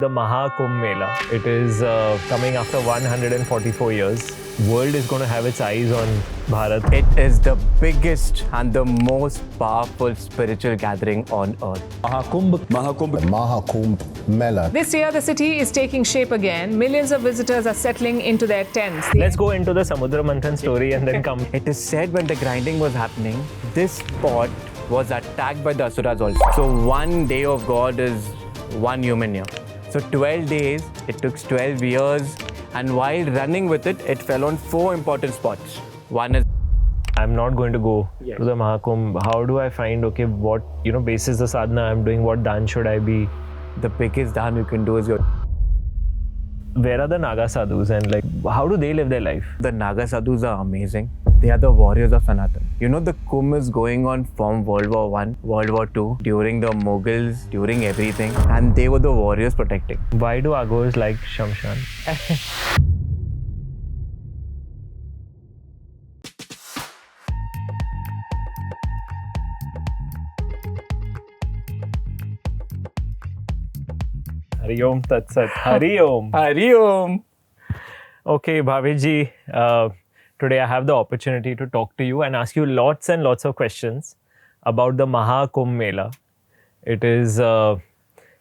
The Mahakumbh Mela. It is coming after 144 years. World is going to have its eyes on Bharat. It is the biggest and the most powerful spiritual gathering on earth. Mahakumbh Mela. This year, the city is taking shape again. Millions of visitors are settling into their tents. Let's go into the Samudra Manthan story and then come. It is said when the grinding was happening, this spot was attacked by the Asuras also. So one day of God is one human year. So 12 days, it took 12 years, and while running with it, it fell on 4 important spots. One is I'm not going to go to the Mahakumbh. How do I find, okay, what, basis the sadhana I'm doing, what dhan should I be? the biggest dhan you can do is your. Where are the Naga sadhus and how do they live their life? The Naga sadhus are amazing. They are the warriors of Sanatan. The Kumbh is going on from World War I, World War II, during the Mughals, during everything, and they were the warriors protecting. Why do Agors like Shamshan? Hari Om Tat Sat. Hari Om. Hari Om. Okay, Bhaviji, today I have the opportunity to talk to you and ask you lots and lots of questions about the Mahakumbh Mela. It is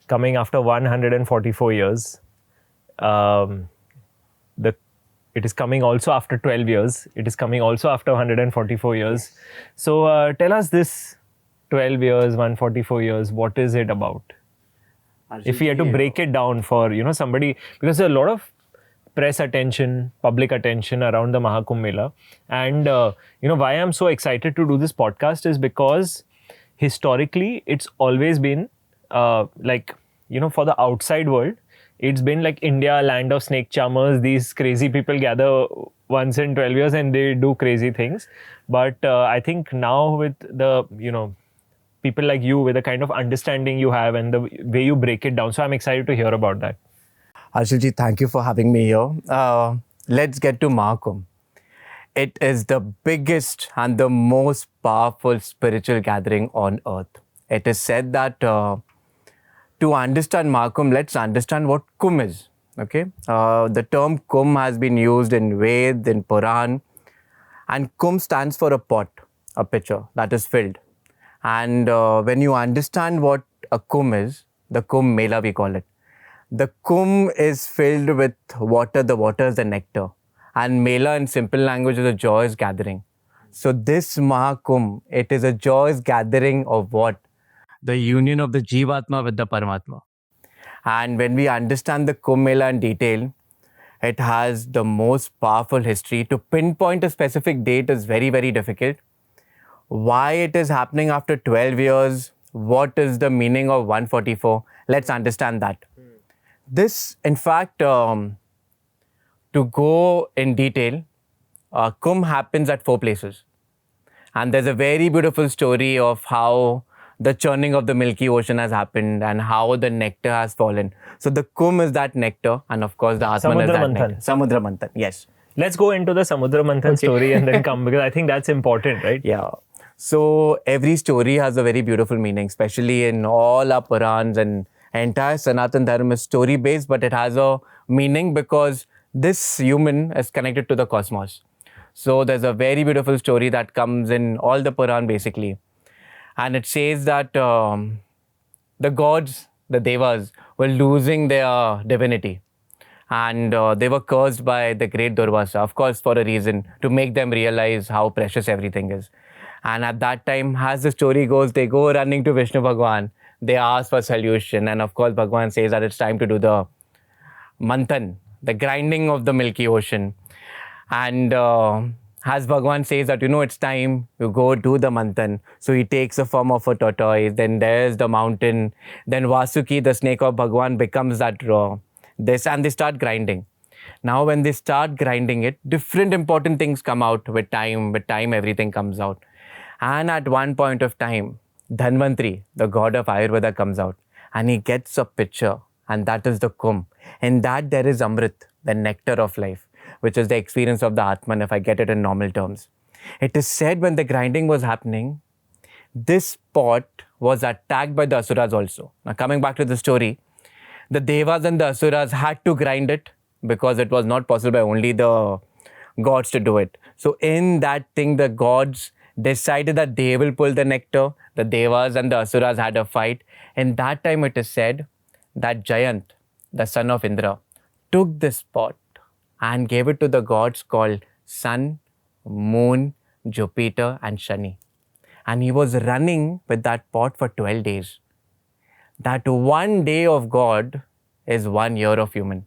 coming after 144 years. It is coming also after 12 years. It is coming also after 144 years. So tell us this 12 years, 144 years, what is it about? If we had to break it down for, somebody, because there's a lot of press attention, public attention around the Mahakumbh Mela. And, why I'm so excited to do this podcast is because historically, it's always been for the outside world, it's been like India, land of snake charmers. These crazy people gather once in 12 years and they do crazy things. But I think now with the, people like you, with the kind of understanding you have and the way you break it down. So I'm excited to hear about that. Arshilji, thank you for having me here. Let's get to Mahakumbh. It is the biggest and the most powerful spiritual gathering on earth. It is said that to understand Mahakumbh, let's understand what Kumbh is. Okay, the term Kumbh has been used in Ved, in Puran, and Kumbh stands for a pot, a pitcher that is filled. And when you understand what a Kumbh is, the Kumbh Mela we call it. The Kumbh is filled with water. The water is the nectar. And Mela in simple language is a joyous gathering. So this Mahakumbh, it is a joyous gathering of what? The union of the Jivatma with the Paramatma. And when we understand the Kumbh Mela in detail, it has the most powerful history. To pinpoint a specific date is very, very difficult. Why it is happening after 12 years, what is the meaning of 144, let's understand that. This, in fact, to go in detail, Kumbh happens at 4 places. And there's a very beautiful story of how the churning of the Milky Ocean has happened and how the nectar has fallen. So the Kumbh is that nectar, and of course the Atman is that nectar. Samudra Manthan, yes. Let's go into the Samudra Manthan story and then come, because I think that's important, right? Yeah. So every story has a very beautiful meaning, especially in all our Purans, and entire Sanatan Dharma is story based, but it has a meaning because this human is connected to the cosmos. So there's a very beautiful story that comes in all the Puran basically. And it says that the gods, the Devas, were losing their divinity. And they were cursed by the great Durvasa, of course, for a reason, to make them realize how precious everything is. And at that time, as the story goes, they go running to Vishnu Bhagwan. They ask for solution. And of course, Bhagwan says that it's time to do the manthan, the grinding of the Milky Ocean. And as Bhagwan says that, it's time to go do the manthan. So he takes the form of a tortoise. Then there's the mountain. Then Vasuki, the snake of Bhagwan, becomes that raw. And they start grinding. Now, when they start grinding it, different important things come out with time. With time, everything comes out. And at one point of time, Dhanvantri, the god of Ayurveda, comes out. And he gets a pitcher. And that is the Kumbh. In that, there is Amrit, the nectar of life, which is the experience of the Atman, if I get it in normal terms. It is said when the grinding was happening, this pot was attacked by the Asuras also. Now, coming back to the story, The Devas and the Asuras had to grind it because it was not possible by only the gods to do it. So in that thing, the gods decided that they will pull the nectar. The Devas and the Asuras had a fight. And that time it is said that Jayant, the son of Indra, took this pot and gave it to the gods called Sun, Moon, Jupiter and Shani. And he was running with that pot for 12 days. That one day of God is 1 year of human.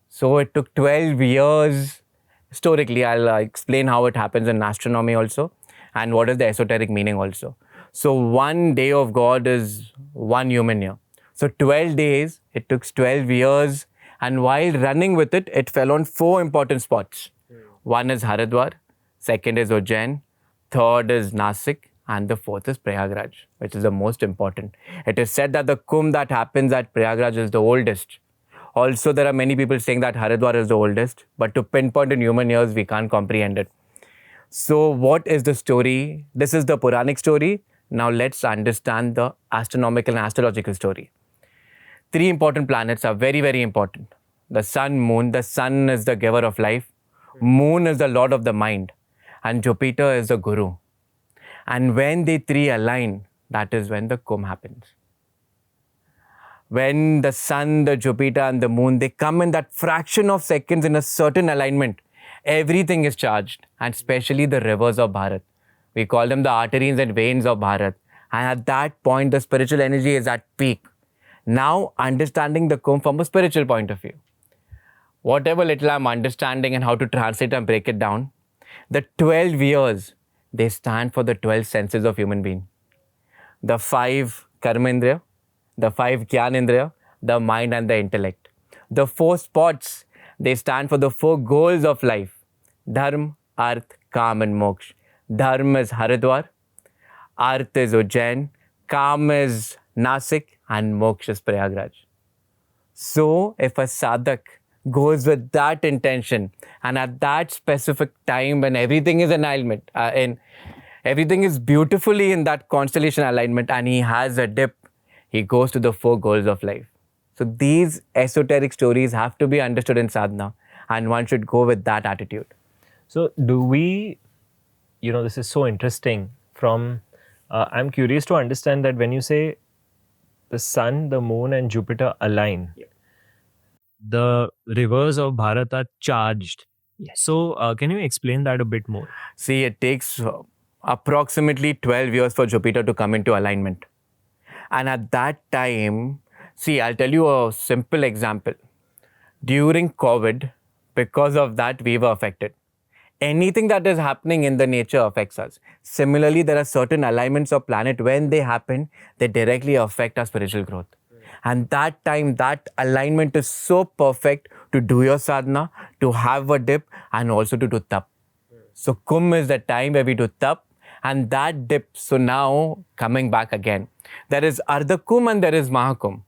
So it took 12 years. Historically, I'll explain how it happens in astronomy also and what is the esoteric meaning also. So 1 day of God is 1 human year. So 12 days, it took 12 years. And while running with it, it fell on 4 important spots. One is Haridwar, second is Ujjain, third is Nasik, and the fourth is Prayagraj, which is the most important. It is said that the Kumbh that happens at Prayagraj is the oldest. Also, there are many people saying that Haridwar is the oldest, but to pinpoint in human years, we can't comprehend it. So what is the story? This is the Puranic story. Now let's understand the astronomical and astrological story. 3 important planets are very, very important. The sun, moon. The sun is the giver of life. Moon is the lord of the mind. And Jupiter is the guru. And when they 3 align, that is when the Kumbh happens. When the sun, the Jupiter and the moon, they come in that fraction of seconds in a certain alignment, everything is charged, and especially the rivers of Bharat. We call them the arteries and veins of Bharat. And at that point, the spiritual energy is at peak. Now, understanding the Kumbh from a spiritual point of view. Whatever little I'm understanding and how to translate and break it down, the 12 years, they stand for the 12 senses of human being. The 5 Karmendriya, the 5 Gyanendriya, the mind and the intellect. The 4 spots, they stand for the 4 goals of life. Dharma, Arth, Kam and Moksha. Dharma is Haridwar, Arth is Ujjain, Kam is Nasik and Moksha is Prayagraj. So if a sadhak goes with that intention and at that specific time when everything is in alignment, everything is beautifully in that constellation alignment and he has a dip, he goes to the 4 goals of life. So these esoteric stories have to be understood in sadhana and one should go with that attitude. So do we, this is so interesting I'm curious to understand that when you say the sun, the moon and Jupiter align, the rivers of Bharat are charged. Yes. So can you explain that a bit more? See, it takes approximately 12 years for Jupiter to come into alignment. And at that time, see, I'll tell you a simple example. During COVID, because of that, we were affected. Anything that is happening in the nature affects us. Similarly, there are certain alignments of planet. When they happen, they directly affect our spiritual growth. And that time, that alignment is so perfect to do your sadhana, to have a dip, and also to do tap. So Kumbh is the time where we do tap, and that dip. So now, coming back again, there is Ardha Kumbh and there is Mahakumbh.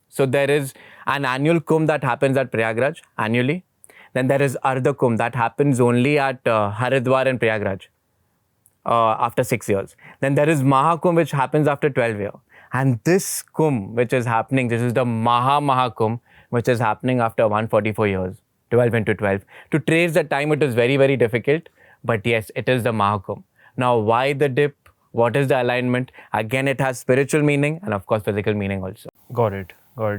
So there is an annual Kumbh that happens at Prayagraj annually. Then there is Ardha Kumbh that happens only at Haridwar and Prayagraj after 6 years. Then there is Mahakumbh which happens after 12 years. And this Kumbh which is happening, this is the Mahakumbh which is happening after 144 years, 12 into 12. To trace the time it is very, very difficult. But yes, it is the Mahakumbh. Now why the dip? What is the alignment? Again, it has spiritual meaning and of course physical meaning also. Got it.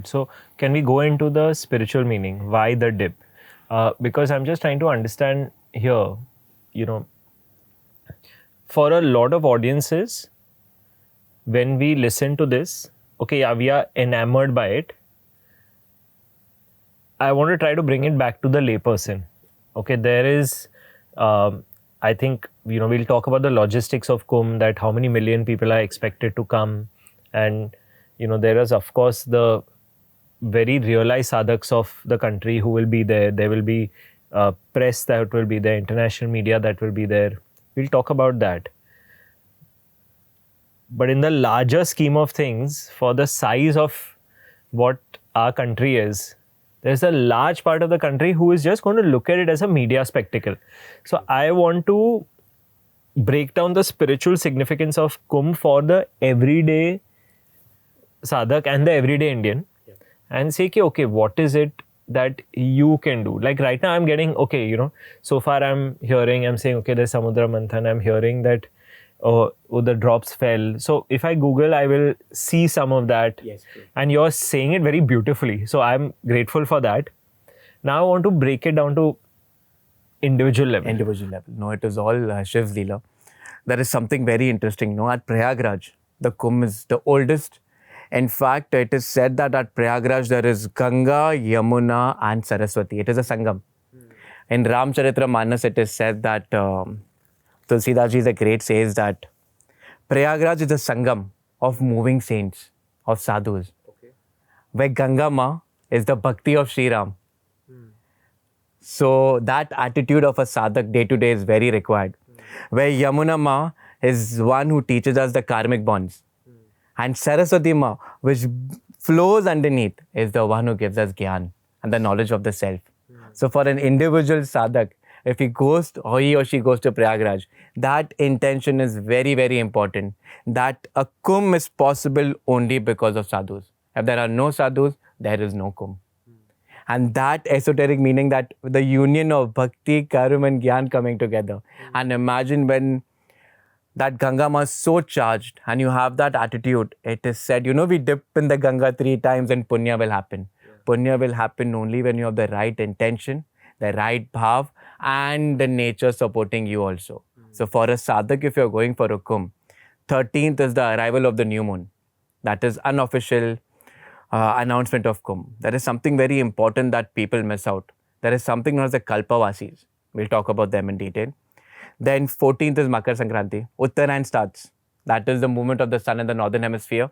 So can we go into the spiritual meaning? Why the dip? Because I'm just trying to understand here, for a lot of audiences, when we listen to this, we are enamored by it. I want to try to bring it back to the layperson. There is, I think, we'll talk about the logistics of Kumbh, that how many million people are expected to come. And, there is, of course, the very realized sadhaks of the country who will be there. There will be press that will be there, international media that will be there. We'll talk about that. But in the larger scheme of things, for the size of what our country is, there's a large part of the country who is just going to look at it as a media spectacle. So I want to break down the spiritual significance of Kumbh for the everyday sadhak and the everyday Indian. and say, okay, what is it that you can do? Like right now I'm getting, okay, so far I'm saying, okay, there's Samudra Manthan. I'm hearing that, oh, the drops fell. So if I Google, I will see some of that. Yes, true. And you're saying it very beautifully. So I'm grateful for that. Now I want to break it down to individual level. No, it is all Shiv's Leela. There is something very interesting. At Prayagraj, the Kumbh is the oldest. In fact, it is said that at Prayagraj there is Ganga, Yamuna and Saraswati. It is a Sangam. In Ramcharitra it is said that Tulsidas Ji the Great says that Prayagraj is a Sangam of moving saints, of sadhus. Where Ganga Ma is the bhakti of Sri Ram. So that attitude of a sadhak day to day is very required. Where Yamuna Ma is one who teaches us the karmic bonds. And Saraswati Ma, which flows underneath, is the one who gives us gyan and the knowledge of the self. So for an individual sadhak, if he or she goes to Prayagraj, that intention is very, very important. That a Kumbh is possible only because of sadhus. If there are no sadhus, there is no Kumbh. And that esoteric meaning, that the union of bhakti, karma and gyan coming together. And imagine when that Ganga Ma is so charged and you have that attitude, it is said, we dip in the Ganga 3 times and punya will happen. Punya will happen only when you have the right intention, the right bhav and the nature supporting you also. So for a sadhak, if you're going for a Kumbh, 13th is the arrival of the new moon. That is unofficial announcement of Kumbh. There is something very important that people miss out. There is something known as the Kalpavasis. We'll talk about them in detail. Then 14th is Makar Sankranti. Uttarayan starts. That is the movement of the sun in the northern hemisphere.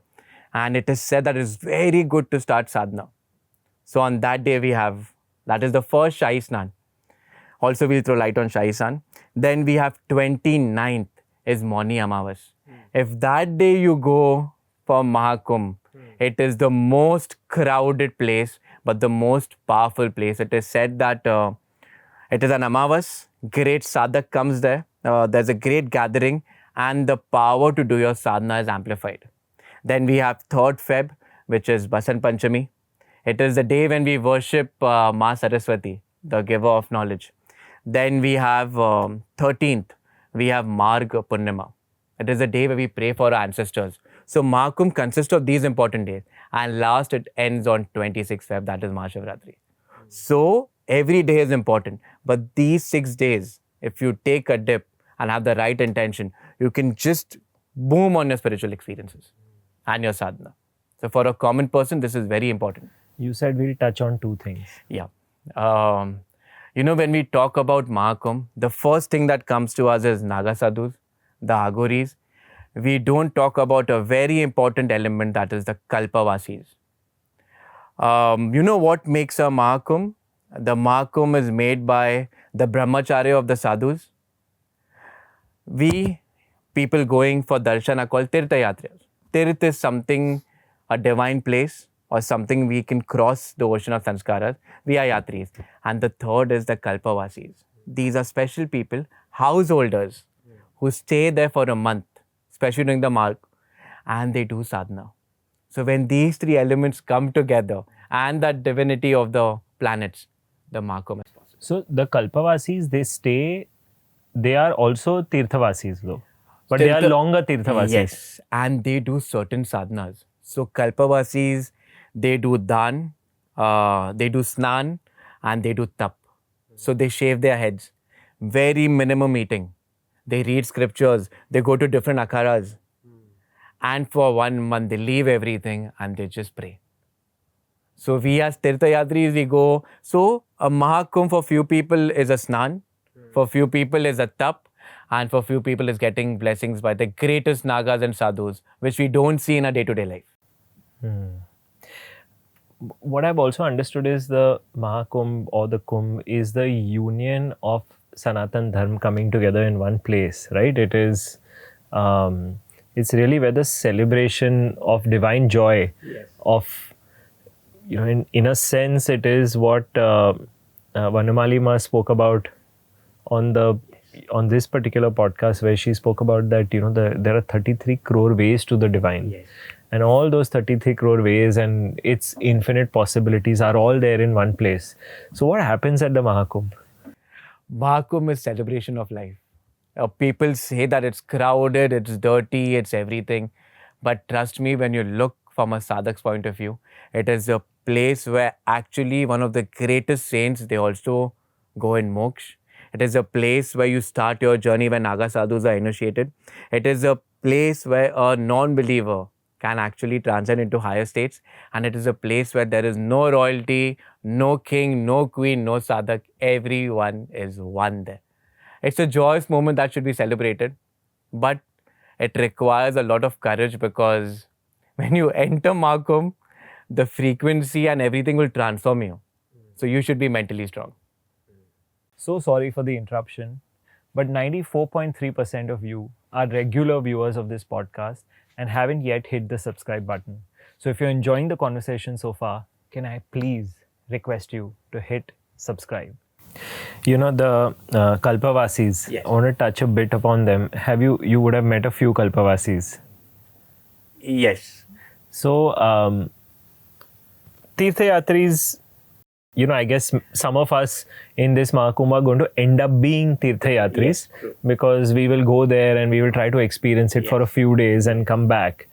And it is said that it is very good to start sadhana. So on that day that is the first Shahi Snan. Also we'll throw light on Shahi Snan. Then we have 29th is Mauni Amavas. If that day you go for Mahakumbh, it is the most crowded place, but the most powerful place. It is said that it is an Amavas, great sadhak comes there, there's a great gathering and the power to do your sadhana is amplified. Then we have 3rd Feb, which is Basant Panchami. It is the day when we worship Ma Saraswati, the giver of knowledge. Then we have 13th, we have Marg Purnima. It is the day where we pray for our ancestors. So Mahakumbh consists of these important days. And last, it ends on 26th Feb, that is Mahashivratri. So every day is important. But these 6 days, if you take a dip and have the right intention, you can just boom on your spiritual experiences and your sadhana. So for a common person, this is very important. You said we'll touch on 2 things. Yeah. When we talk about Mahakumbh, the first thing that comes to us is Naga Sadhus, the Aghoris. We don't talk about a very important element, that is the Kalpavasis. What makes a Mahakumbh? The Mahakumbh is made by the Brahmacharya of the Sadhus. We, people going for darshan, are called Tirthayatriyas. Tirth is something, a divine place or something we can cross the ocean of sanskaras. We are yatris. And the third is the Kalpavasis. These are special people, householders, who stay there for a month, especially during the Magh, and they do sadhana. So when these 3 elements come together and that divinity of the planets, the Mahakumbh is possible. So the Kalpavasis, they are also Tirthavasis though. But they are longer Tirthavasis. Yes, and they do certain sadhanas. So Kalpavasis, they do dan, they do snan, and they do tap. So they shave their heads. Very minimum eating. They read scriptures. They go to different akharas. And for 1 month, they leave everything and they just pray. So we as Tirthayatris, we go. So a Mahakumbh for few people is a snan. For few people is a tap. And for few people is getting blessings by the greatest Nagas and Sadhus, which we don't see in our day-to-day life. What I've also understood is the Mahakumbh or the Kumbh is the union of Sanatan Dharma coming together in one place, right? It is, it's really where the celebration of divine joy, of, in a sense, it is what Vanamali Ma spoke about on this particular podcast, where she spoke about that, there are 33 crore ways to the divine. and all those 33 crore ways and its infinite possibilities are all there in one place. So what happens at the Mahakumbh? Mahakumbh is celebration of life. People say that it's crowded, it's dirty, it's everything. But trust me, when you look from a sadhak's point of view, it is a place where actually one of the greatest saints, they also go in moksha. It is a place where you start your journey when Naga sadhus are initiated. It is a place where a non-believer can actually transcend into higher states. And it is a place where there is no royalty, no king, no queen, no sadhak. Everyone is one there. It's a joyous moment that should be celebrated, but it requires a lot of courage because when you enter Mahakumbh, the frequency and everything will transform you. So you should be mentally strong. So sorry for the interruption, but 94.3% of you are regular viewers of this podcast and haven't yet hit the subscribe button. So if you're enjoying the conversation so far, can I please request you to hit subscribe? You know, the Kalpavasis, Yes. I want to touch a bit upon them. You would have met a few Kalpavasis. Yes. So, Tirthayatris, you know, I guess some of us in this Mahakumbh are going to end up being Tirthayatris Yes, true. because we will go there and we will try to experience it for a few days and come back.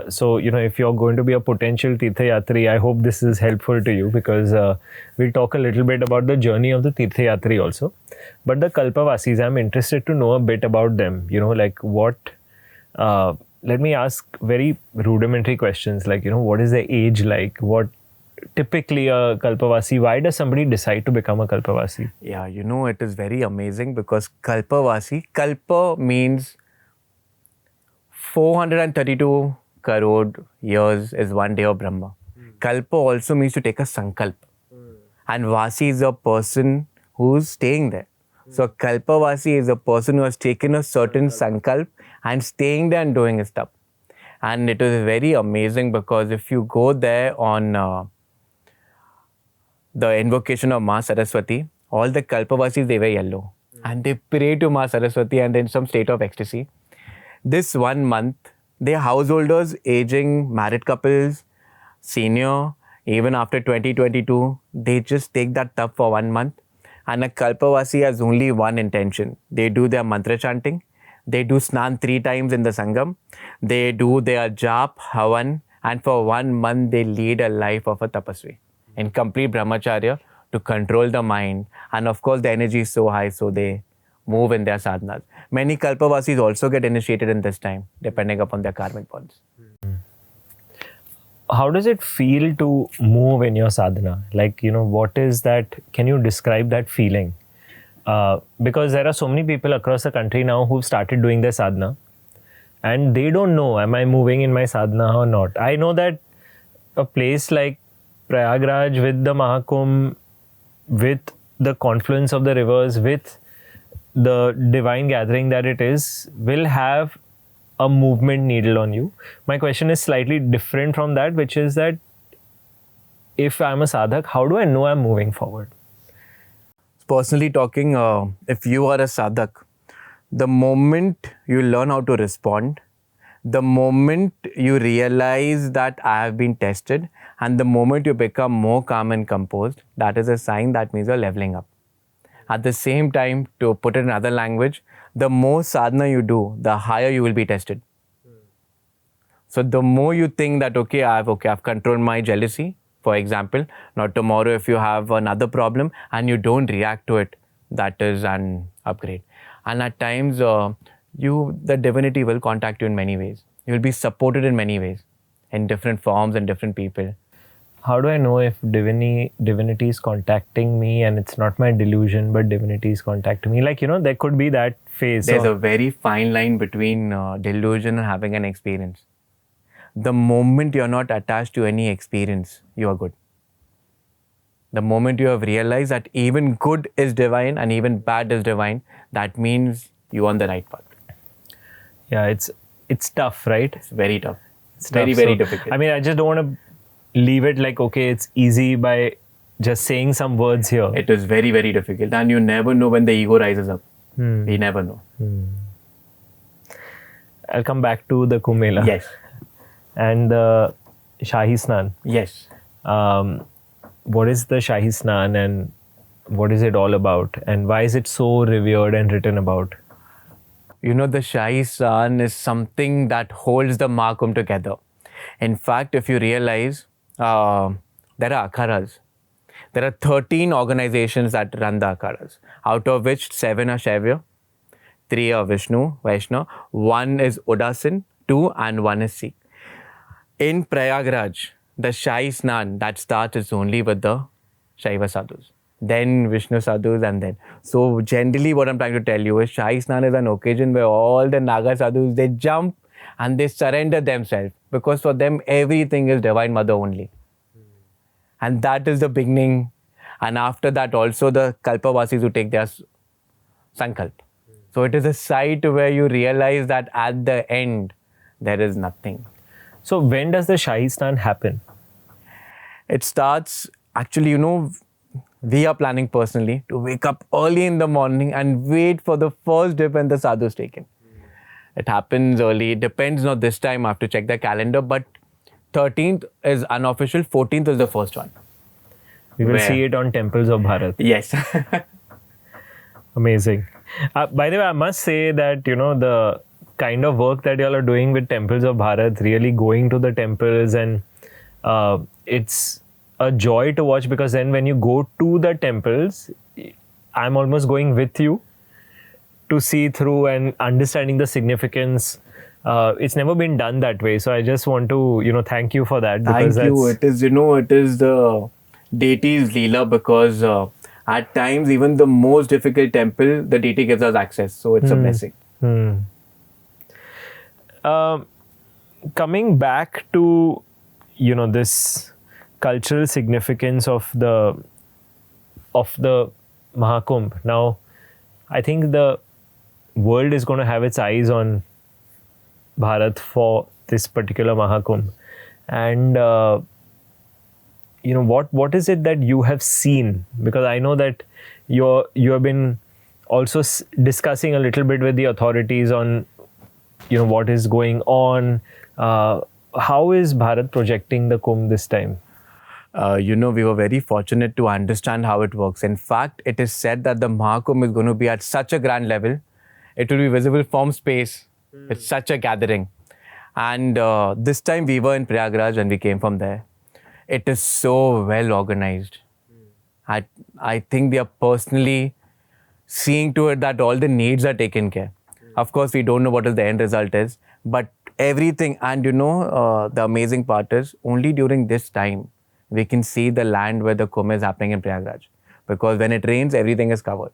So, you know, if you're going to be a potential Tirthayatri, I hope this is helpful to you because we'll talk a little bit about the journey of the Tirthayatri also. But the Kalpavasis, I'm interested to know a bit about them. You know, like what, let me ask very rudimentary questions like, you know, what is their age like? What typically a Kalpavasi, why does somebody decide to become a Kalpavasi? Yeah, you know, it is very amazing because Kalpavasi, Kalpa means 432 crore years is one day of Brahma. Kalpa also means to take a sankalp. And Vasi is a person who's staying there. So Kalpavasi is a person who has taken a certain sankalp and staying there and doing his stuff. And it is very amazing because if you go there on the invocation of Ma Saraswati, all the Kalpavasis, they wear yellow. And they pray to Ma Saraswati and in some state of ecstasy. This 1 month, their householders, aging, married couples, senior, even after 2022, they just take that tub for 1 month. And a Kalpavasi has only one intention. They do their mantra chanting. They do snan 3 times in the Sangam. They do their jap, havan. And for 1 month, they lead a life of a tapasvi in complete brahmacharya to control the mind. And of course, the energy is so high, so they move in their sadhanas. Many Kalpavasis also get initiated in this time, depending upon their karmic bonds. How does it feel to move in your sadhana? Like, you know, what is that? Can you describe that feeling? Because there are so many people across the country now who've started doing their sadhana and they don't know, am I moving in my sadhana or not? I know that a place like Prayagraj with the Mahakumbh, with the confluence of the rivers, with the divine gathering that it is, will have a movement needle on you. My question is slightly different from that, which is that if I'm a sadhak, how do I know I'm moving forward? Personally talking, if you are a sadhak, the moment you learn how to respond, the moment you realize that I have been tested, and the moment you become more calm and composed, that is a sign that means you're leveling up. At the same time, to put it in other language, the more sadhana you do, the higher you will be tested. So the more you think that, I've controlled my jealousy, for example, now tomorrow if you have another problem and you don't react to it, that is an upgrade. And at times, the divinity will contact you in many ways. You will be supported in many ways, in different forms and different people. How do I know if divinity is contacting me and it's not my delusion, but divinity is contacting me? Like, you know, there could be that phase. There's a very fine line between delusion and having an experience. The moment you're not attached to any experience, you are good. The moment you have realized that even good is divine and even bad is divine, that means you're on the right path. Yeah, it's tough, right? It's very tough. It's very, tough. very So, difficult. I mean, I just don't want to leave it like, okay, it's easy by just saying some words here. It is very, very difficult. And you never know when the ego rises up. We never know. I'll come back to the Kumbh Mela. Yes. and the Shahi Snan. Yes. What is the Shahi Snan and what is it all about? And why is it so revered and written about? You know, the Shahi Snan is something that holds the Mahakumbh together. In fact, if you realize, there are akharas. There are 13 organizations that run the akharas, out of which 7 are Shaivya, 3 are Vaishnav, 1 is Udasin, 2 and 1 is Sikh. In Prayagraj, the Shahi Snan that starts is only with the Shaiva sadhus, then Vishnu sadhus, and then. So generally what I'm trying to tell you is Shahi Snan is an occasion where all the Naga sadhus, they jump and they surrender themselves, because for them everything is Divine Mother only. And that is the beginning. And after that also the Kalpavasis who take their Sankalp. So it is a site where you realize that at the end there is nothing. So when does the Shahi Snan happen? It starts, actually, you know, we are planning personally to wake up early in the morning and wait for the first dip when the sadhu is taken. It happens early. It depends, not this time, I have to check the calendar, but 13th is unofficial, 14th is the first one. We will Where? see it on Temples of Bharat. Yes. Amazing. By the way, I must say that, you know, the kind of work that y'all are doing with Temples of Bharat, really going to the temples, and it's a joy to watch, because then when you go to the temples, I'm almost going with you to see through and understanding the significance. It's never been done that way. So I just want to, you know, thank you for that. Thank you. It is, you know, it is the deity's Leela, because at times, even the most difficult temple, the deity gives us access. So it's a blessing. Coming back to, you know, this cultural significance of the Mahakumbh. Now, I think the world is going to have its eyes on Bharat for this particular Mahakumbh. And you know, what is it that you have seen? Because I know that you have been also discussing a little bit with the authorities on, you know, what is going on. How is Bharat projecting the Kumbh this time? You know, we were very fortunate to understand how it works. In fact, it is said that the Mahakumbh is going to be at such a grand level. It will be visible from space. It's such a gathering. And this time we were in Prayagraj and we came from there. It is so well organized. I think they are personally seeing to it that all the needs are taken care. Of course, we don't know what is the end result is, but everything. And you know, the amazing part is only during this time we can see the land where the Kumbh is happening in Prayagraj, because when it rains, everything is covered.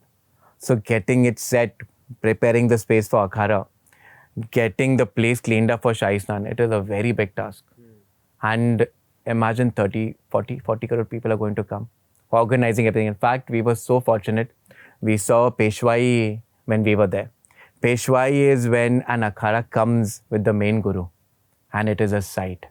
So getting it set, preparing the space for Akhara, getting the place cleaned up for Shahi Snan, it is a very big task. And imagine 40 crore people are going to come, organizing everything. In fact, we were so fortunate. We saw Peshwai when we were there. Peshwai is when an Akhara comes with the main Guru, and it is a sight.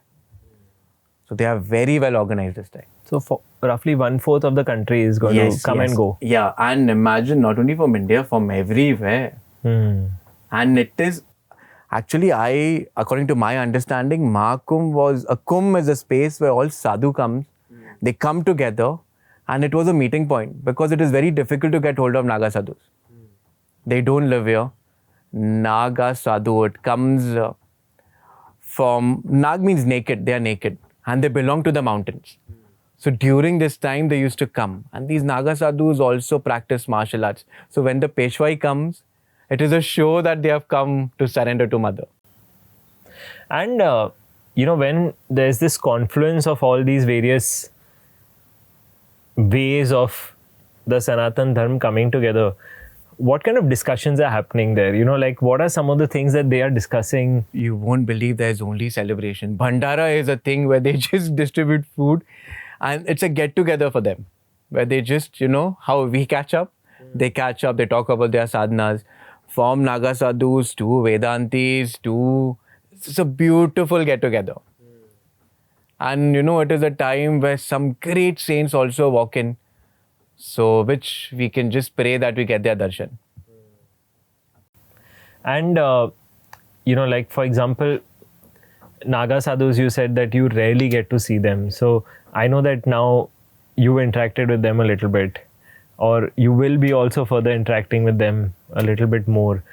So they are very well organized this time. So for roughly 1/4 of the country is going to come and go. Yeah, and imagine not only from India, from everywhere. And it is actually, according to my understanding, Kumbh is a space where all sadhu comes. They come together, and it was a meeting point, because it is very difficult to get hold of Naga sadhus. They don't live here. Naga sadhu, it comes from, Nag means naked, they are naked, and they belong to the mountains. So during this time, they used to come. And these Naga sadhus also practice martial arts. So when the Peshwai comes, it is a show that they have come to surrender to Mother. And, you know, when there's this confluence of all these various ways of the Sanatan Dharma coming together, what kind of discussions are happening there? You know, like, what are some of the things that they are discussing? You won't believe there's only celebration. Bhandara is a thing where they just distribute food, and it's a get-together for them, where they just, you know, how we catch up, they catch up, they talk about their sadhanas, from Naga sadhus to Vedantis to, it's a beautiful get-together. And, you know, it is a time where some great saints also walk in, so which we can just pray that we get their darshan. And, you know, like, for example, Naga sadhus, you said that you rarely get to see them. So I know that now you interacted with them a little bit, or you will be also further interacting with them a little bit more.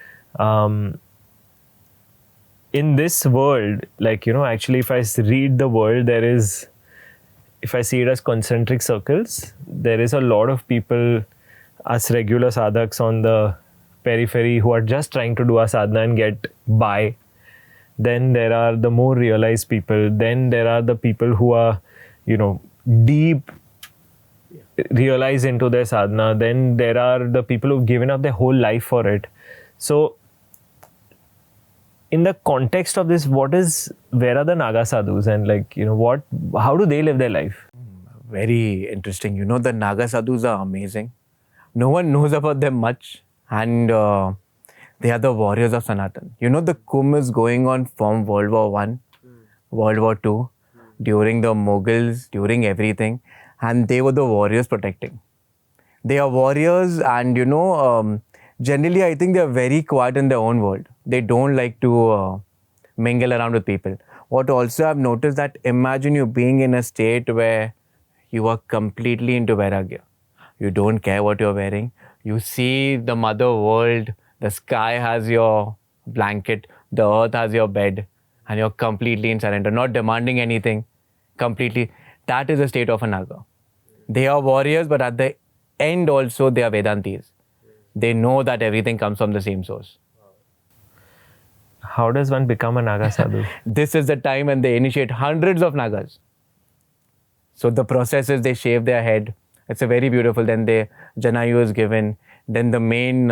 In this world, like, actually, if I read the world, if I see it as concentric circles, there is a lot of people, us regular sadhaks on the periphery, who are just trying to do a sadhana and get by. Then there are the more realized people. Then there are the people who are, deep realized into their sadhana. Then there are the people who've given up their whole life for it. So in the context of this, where are the Naga sadhus, and how do they live their life? Very interesting. The Naga sadhus are amazing. No one knows about them much, and they are the warriors of Sanatan. The Kumbh is going on from World War One, World War Two, during the Mughals, during everything, and they were the warriors protecting. They are warriors, and generally I think they are very quiet in their own world. They don't like to mingle around with people. What also I've noticed, that imagine you being in a state where you are completely into Vairagya. You don't care what you're wearing. You see the mother world, the sky has your blanket, the earth has your bed, and you're completely in surrender, not demanding anything, completely. That is the state of a Naga. They are warriors, but at the end also they are Vedantis. They know that everything comes from the same source. How does one become a Naga sadhu? This is the time when they initiate hundreds of Nagas. So the process is they shave their head. It's a very beautiful. Then Janayu is given. Then the main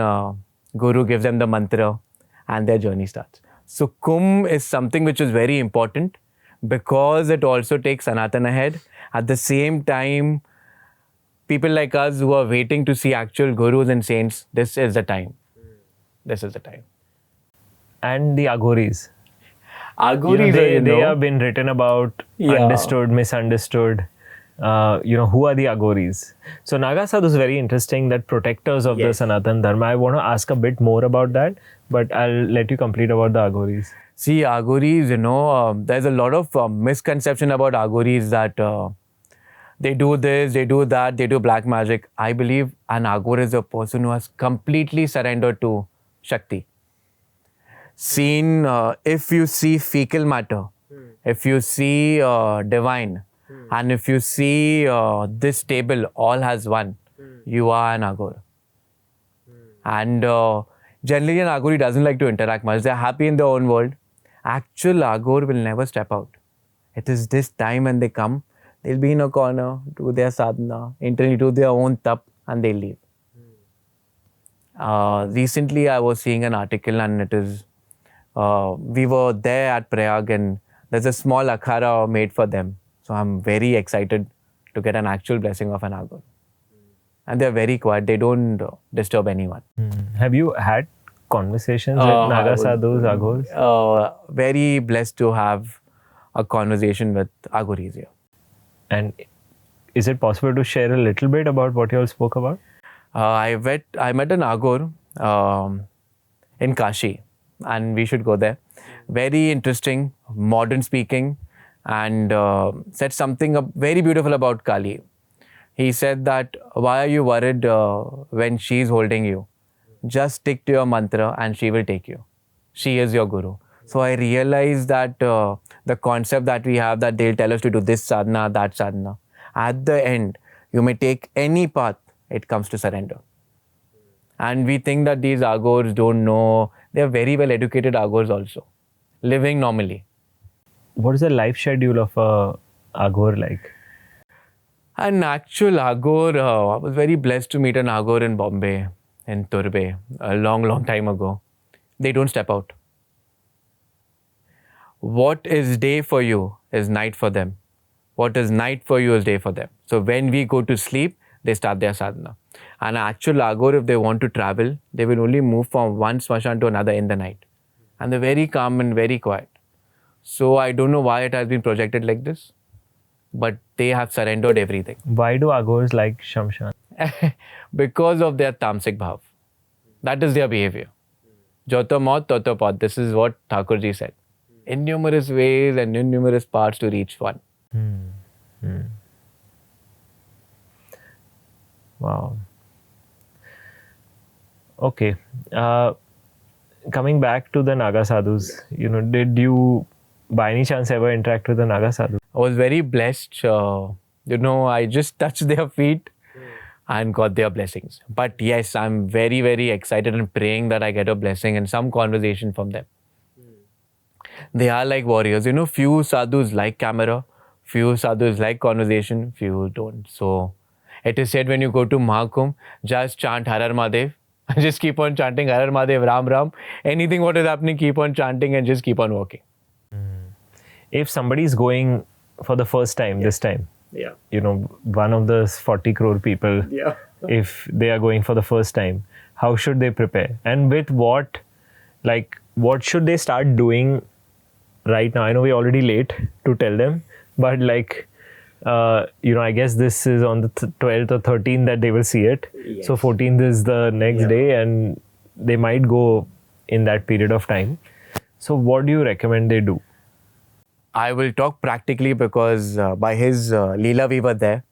guru gives them the mantra, and their journey starts. So Kumbh is something which is very important because it also takes Sanatan ahead. At the same time, people like us who are waiting to see actual gurus and saints, this is the time. This is the time. And the Aghoris. Aghoris, they have been written about, understood, misunderstood. Who are the Aghoris? So Naga sadhu is very interesting, that protectors of the Sanatan Dharma. I want to ask a bit more about that, but I'll let you complete about the Aghoris. See, Aghoris, there's a lot of misconception about Aghoris, that they do this, they do that, they do black magic. I believe an Aghor is a person who has completely surrendered to Shakti. If you see fecal matter, if you see divine, and if you see this table all has one, you are an Aghor. And generally an Aghori doesn't like to interact much. They're happy in their own world. Actual Aghor will never step out. It is this time when they come, they'll be in a corner, do their sadhana, internally do their own tap, and they leave. Recently I was seeing an article, and it is, we were there at Prayag, and there's a small akhara made for them. So I'm very excited to get an actual blessing of an Aghor. And they're very quiet. They don't disturb anyone. Have you had conversations with Naga sadhus, Aghors? Very blessed to have a conversation with Aghoris here. And is it possible to share a little bit about what you all spoke about? I met an Aghor in Kashi, and we should go there. Very interesting, modern speaking, and said something very beautiful about Kali. He said that, why are you worried when she's holding you? Just stick to your mantra and she will take you. She is your guru. So I realized that the concept that we have, that they'll tell us to do this sadhana, that sadhana. At the end, you may take any path, it comes to surrender. And we think that these Aghors don't know. They're very well educated Aghors also, living normally. What is the life schedule of a Aghor like? An actual Aghor, I was very blessed to meet an Aghor in Bombay, in Turbe, a long, long time ago. They don't step out. What is day for you is night for them. What is night for you is day for them. So when we go to sleep, they start their sadhana. An actual Aghor, if they want to travel, they will only move from one smashan to another in the night. And they're very calm and very quiet. So I don't know why it has been projected like this, but they have surrendered everything. Why do Aghors like Shamshan? Because of their tamasic bhav. That is their behavior. Joto maut, toto pot. This is what Thakurji said. innumerous ways and innumerous paths to reach one. Wow. Okay. Coming back to the Naga sadhus, did you by any chance ever interact with the Naga sadhu? I was very blessed. I just touched their feet and got their blessings. But yes, I'm very, very excited and praying that I get a blessing and some conversation from them. They are like warriors. Few sadhus like camera, few sadhus like conversation, few don't. So it is said when you go to Mahakumbh, just chant Har Har Mahadev. Just keep on chanting Har Har Mahadev, Ram Ram. Anything what is happening, keep on chanting and just keep on walking. If somebody is going for the first time this time, one of the 40 crore people, if they are going for the first time, how should they prepare? And with what should they start doing right now? I know we're already late to tell them, but I guess this is on the 12th or 13th that they will see it. Yes. So 14th is the next day, and they might go in that period of time. So what do you recommend they do? I will talk practically because by his Leela we were there.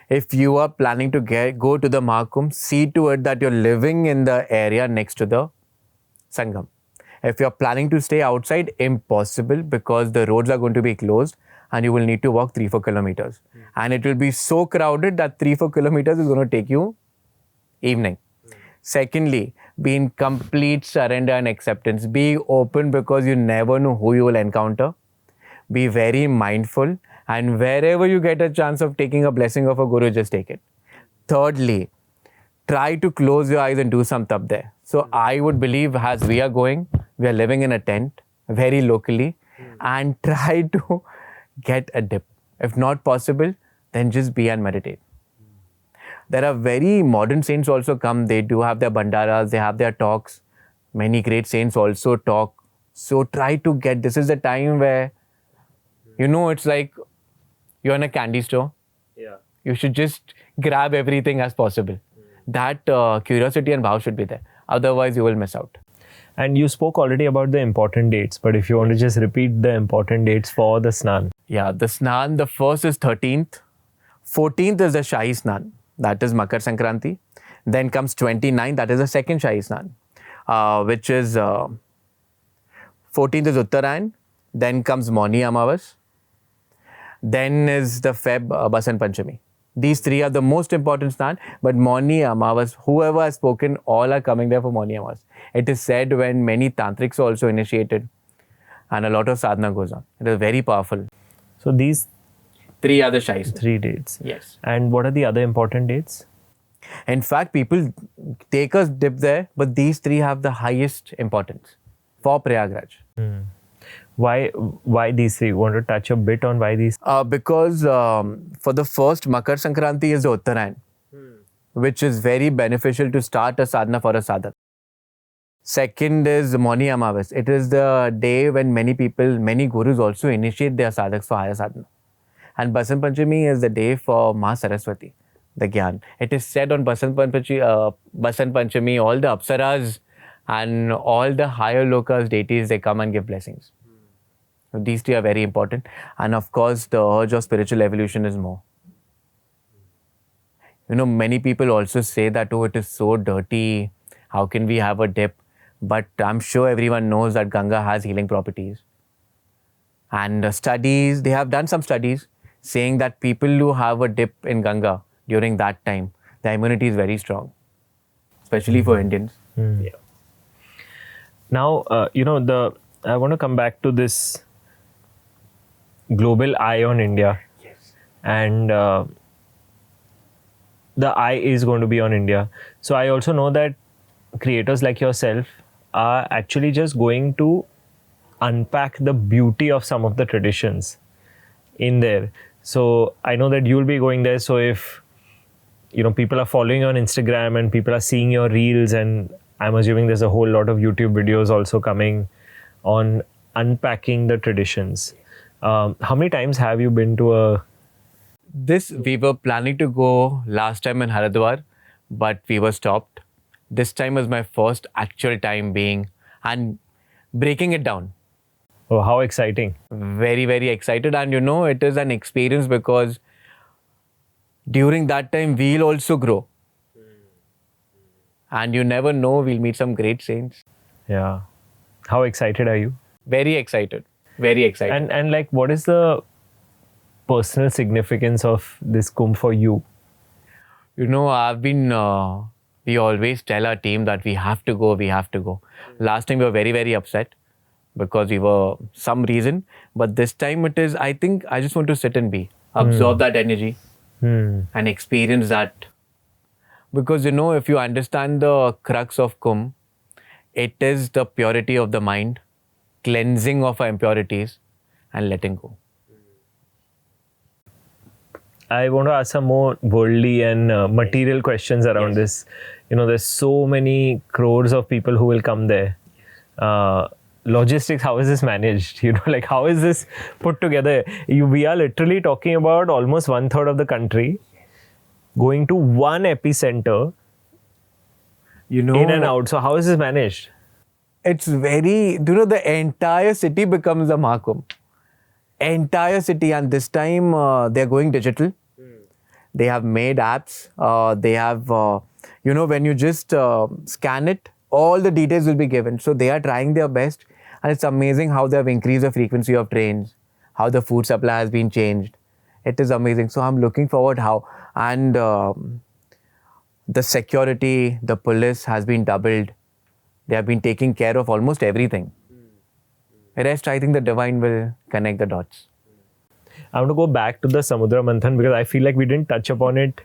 If you are planning to go to the Mahakumbh, see to it that you're living in the area next to the Sangam. If you're planning to stay outside, impossible, because the roads are going to be closed and you will need to walk 3-4 kilometers. And it will be so crowded that 3-4 kilometers is going to take you evening. Secondly, be in complete surrender and acceptance. Be open because you never know who you will encounter. Be very mindful, and wherever you get a chance of taking a blessing of a guru, just take it. Thirdly, try to close your eyes and do some tap there. So I would believe, as we are going, we are living in a tent very locally, and try to get a dip. If not possible, then just be and meditate. There are very modern saints also come. They do have their bandaras, they have their talks. Many great saints also talk. So try to get, this is the time where, it's like you're in a candy store. Yeah. You should just grab everything as possible. That curiosity and bhav should be there. Otherwise, you will miss out. And you spoke already about the important dates, but if you want to just repeat the important dates for the Snan. Yeah, the Snan, the first is 13th. 14th is the Shahi Snan. That is Makar Sankranti. Then comes 29th. That is the second Shahi Snan, which is 14th is Uttarayan. Then comes Mauni Amavas. Then is the Feb Basant Panchami. These three are the most important Snan, but Mauni Amavas, whoever has spoken, all are coming there for Mauni Amavas. It is said when many tantrics are also initiated and a lot of sadhana goes on. It is very powerful. So these three are the Shais. 3 dates. Yes. And what are the other important dates? In fact, people take a dip there, but these three have the highest importance for Prayagraj. Why these three? You want to touch a bit on why these? Because for the first, Makar Sankranti is the Uttarayan, which is very beneficial to start a sadhana for a sadhak. Second is Mauni Amavas. It is the day when many people, many gurus also initiate their sadhaks for higher sadhana. And Basant Panchami is the day for Ma Saraswati, the Gyan. It is said on Basant Panchami, all the Apsaras and all the higher lokas, deities, they come and give blessings. So these three are very important. And of course, the urge of spiritual evolution is more. Many people also say that, oh, it is so dirty. How can we have a dip? But I'm sure everyone knows that Ganga has healing properties. And studies, they have done some studies saying that people who have a dip in Ganga during that time, the immunity is very strong, especially for Indians. Yeah. Now, I want to come back to this global eye on India. Yes. And the eye is going to be on India. So I also know that creators like yourself are actually just going to unpack the beauty of some of the traditions in there. So I know that you'll be going there. So if people are following you on Instagram and people are seeing your reels, and I'm assuming there's a whole lot of YouTube videos also coming on unpacking the traditions. How many times have you been to we were planning to go last time in Haridwar, but we were stopped. This time was my first actual time being and breaking it down. Oh, how exciting. Very, very excited. And it is an experience because during that time, we'll also grow. And you never know, we'll meet some great saints. Yeah. How excited are you? Very excited. Very excited. And like, what is the personal significance of this Kumbh for you? I've been, we always tell our team that we have to go, we have to go. Last time we were very, very upset because we were some reason. But this time it is, I think I just want to sit and be, absorb that energy and experience that. Because, if you understand the crux of Kumbh, it is the purity of the mind, cleansing of our impurities and letting go. I want to ask some more worldly and material questions around this. There's so many crores of people who will come there. Logistics, how is this managed? Like, how is this put together? We are literally talking about almost 1/3 of the country going to one epicenter in and out. So how is this managed? It's very, the entire city becomes a Mahakumbh. Entire city. And this time they're going digital. They have made apps. They have, when you just scan it, all the details will be given. So they are trying their best. And it's amazing how they have increased the frequency of trains, how the food supply has been changed. It is amazing. So I'm looking forward how. And the security, the police has been doubled. They have been taking care of almost everything. Rest, I think the divine will connect the dots. I want to go back to the Samudra Manthan because I feel like we didn't touch upon it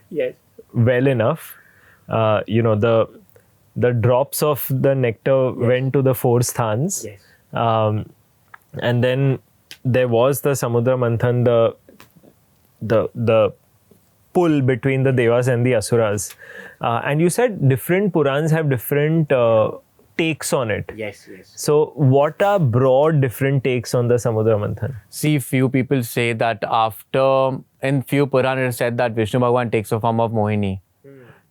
well enough. The drops of the nectar went to the 4 sthans. And then there was the Samudra Manthan, the pull between the Devas and the Asuras. And you said different Purans have different takes on it. Yes. So what are broad different takes on the Samudra Manthan? See, few people say that in few Puranas it is said that Vishnu Bhagwan takes the form of Mohini.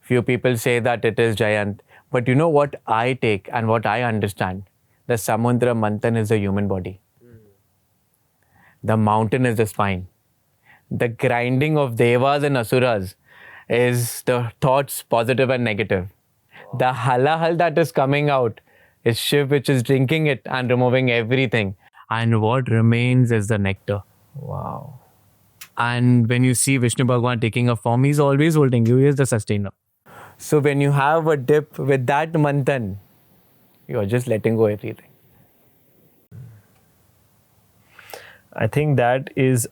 Few people say that it is Jayant. But what I take and what I understand, the Samudra Manthan is the human body. The mountain is the spine. The grinding of Devas and Asuras is the thoughts, positive and negative. The halahal that is coming out is Shiv, which is drinking it and removing everything. And what remains is the nectar. Wow. And when you see Vishnu Bhagwan taking a form, he's always holding you. He is the sustainer. So when you have a dip with that manthan, you're just letting go everything. I think that is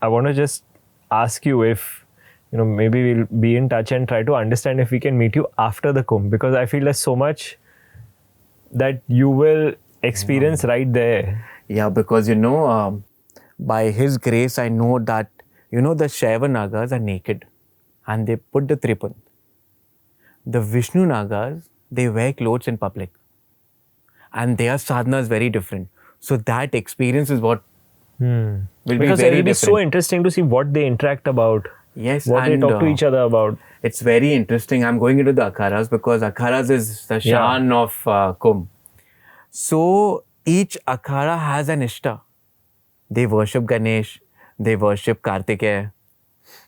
I want to just ask you if maybe we'll be in touch and try to understand if we can meet you after the Kumbh, because I feel there's so much that you will experience right there. Yeah, because by His grace, I know that the Shaiva Nagas are naked and they put the Tripund. The Vishnu Nagas, they wear clothes in public and their sadhana is very different. So that experience is what will be Because very it will be different. so interesting to see what they interact about. Yes, what they talk to each other about. It's very interesting. I'm going into the akharas because akharas is the shan of Kumbh. So each akhara has an ishta. They worship Ganesh, they worship Kartikeya,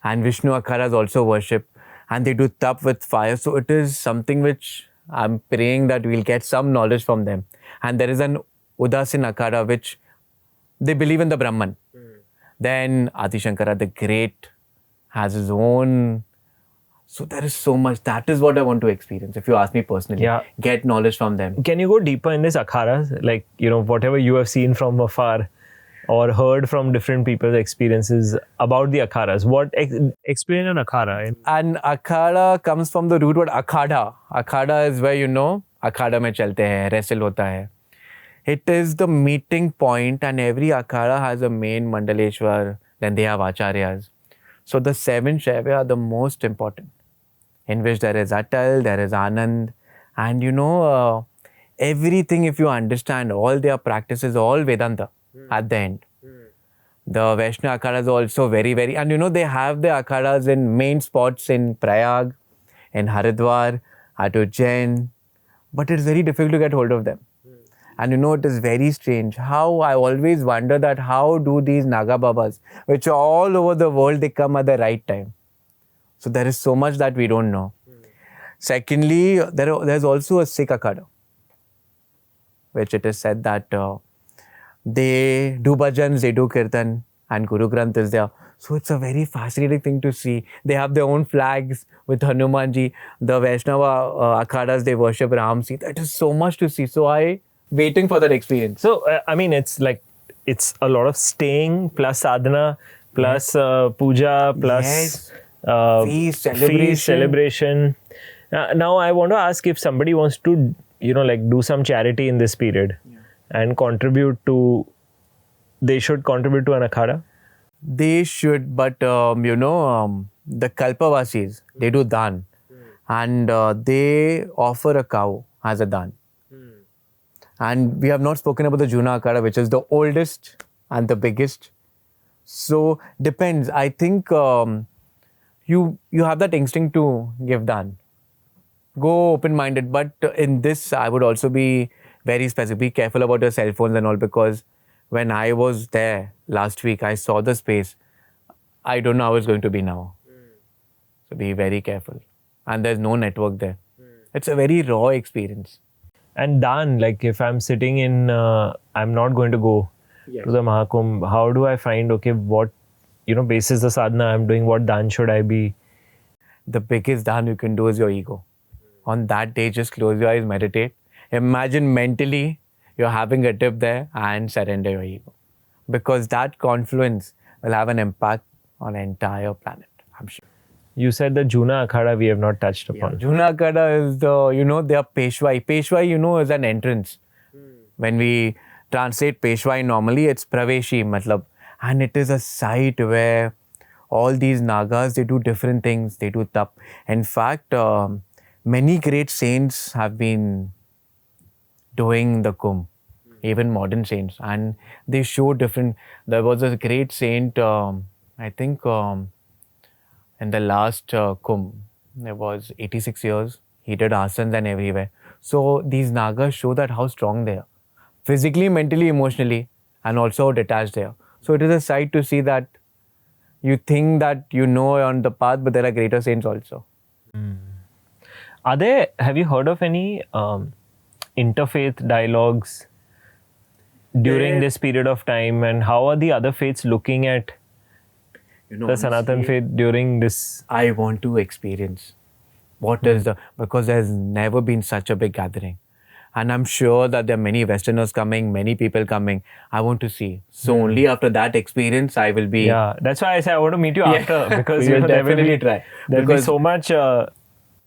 and Vishnu akharas also worship, and they do tap with fire. So it is something which I'm praying that we'll get some knowledge from them. And there is an Udasin akhara which they believe in the Brahman. Then Adi Shankara, the great, has his own. So there is so much. That is what I want to experience. If you ask me personally, get knowledge from them. Can you go deeper in this akharas? Like, whatever you have seen from afar or heard from different people's experiences about the akharas. Explain an akhara. An akhada comes from the root word akhada. Akhada is where akhada mein chalte hai, wrestle hota hai. It is the meeting point, and every akhada has a main Mandaleshwar, then they have acharyas. So the 7 Shaiva are the most important, in which there is Atal, there is Anand, and everything, if you understand, all their practices, all Vedanta at the end. The Vaishnava akhadas are also very, very, and they have the akhadas in main spots in Prayag, in Haridwar, at Ujjain, but it's very difficult to get hold of them. And it is very strange how I always wonder that how do these Naga Babas, which are all over the world, they come at the right time. So there is so much that we don't know. Secondly, there's also a Sikh Akhada, which it is said that they do bhajans, they do kirtan, and Guru Granth is there. So it's a very fascinating thing to see. They have their own flags with Hanumanji. The Vaishnava Akhadas, they worship Ramji. That is so much to see. So I waiting for that experience. So, I mean, it's a lot of staying plus sadhana plus puja plus Yes. feast, Feast, celebration. Now, I want to ask if somebody wants to, do some charity in this period and contribute to, they should contribute to an akhada. They should, but the Kalpavasis, they do dan, and they offer a cow as a dan. And we have not spoken about the Juna Akhada, which is the oldest and the biggest. So depends. I think you have that instinct to give dan. Go open-minded, but in this, I would also be very specific. Be careful about your cell phones and all, because when I was there last week, I saw the space. I don't know how it's going to be now. So be very careful. And there's no network there. It's a very raw experience. And dan, like if I'm sitting in, I'm not going to go to the Mahakumbh, how do I find, okay, what, basis the sadhana I'm doing, what dan should I be? The biggest dan you can do is your ego. On that day, just close your eyes, meditate. Imagine mentally you're having a dip there and surrender your ego. Because that confluence will have an impact on the entire planet, I'm sure. You said the Juna Akhada we have not touched upon. Juna Akhada is they are Peshwai. Peshwai, is an entrance. When we translate Peshwai normally, it's Praveshi, matlab. And it is a site where all these Nagas, they do different things. They do tap. In fact, many great saints have been doing the Kumbh, even modern saints. And they show different. There was a great saint, I think, in the last Kumbh, there was 86 years. He did asanas and everywhere. So these Nagas show that how strong they are. Physically, mentally, emotionally, and also how detached they are. So it is a sight to see that you think that you're on the path, but there are greater saints also. Have you heard of any interfaith dialogues during this period of time, and how are the other faiths looking at the Sanatan faith during this? I want to experience what is because there's never been such a big gathering. And I'm sure that there are many Westerners coming, many people coming. I want to see. So only after that experience, I will be... Yeah, that's why I say I want to meet you after. Because we will definitely try. There'll be so much...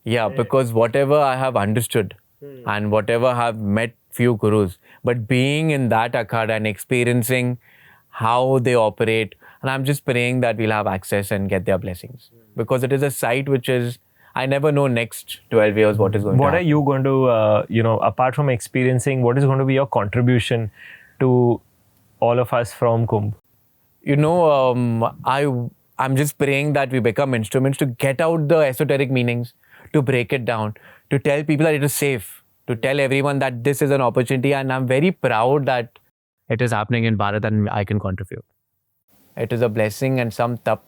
because whatever I have understood and whatever I have met few gurus, but being in that akhada and experiencing how they operate, and I'm just praying that we'll have access and get their blessings. Because it is a site which is... I never know next 12 years what is going to happen. What are you going to, apart from experiencing, what is going to be your contribution to all of us from Kumbh? I'm just praying that we become instruments to get out the esoteric meanings, to break it down, to tell people that it is safe, to tell everyone that this is an opportunity, and I'm very proud that it is happening in Bharat and I can contribute. It is a blessing and some tap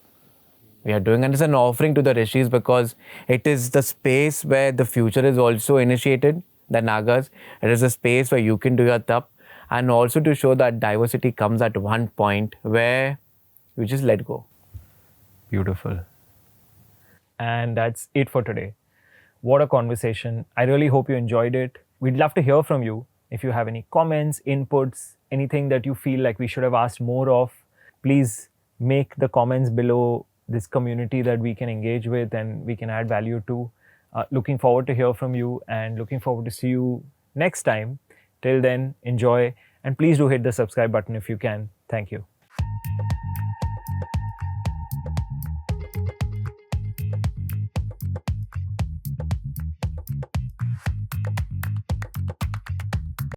we are doing, and it's an offering to the Rishis because it is the space where the future is also initiated, the Nagas. It is a space where you can do your tap, and also to show that diversity comes at one point where you just let go. Beautiful. And that's it for today. What a conversation. I really hope you enjoyed it. We'd love to hear from you. If you have any comments, inputs, anything that you feel like we should have asked more of, please make the comments below this community that we can engage with and we can add value to. Looking forward to hear from you and looking forward to see you next time. Till then, enjoy and please do hit the subscribe button if you can. Thank you.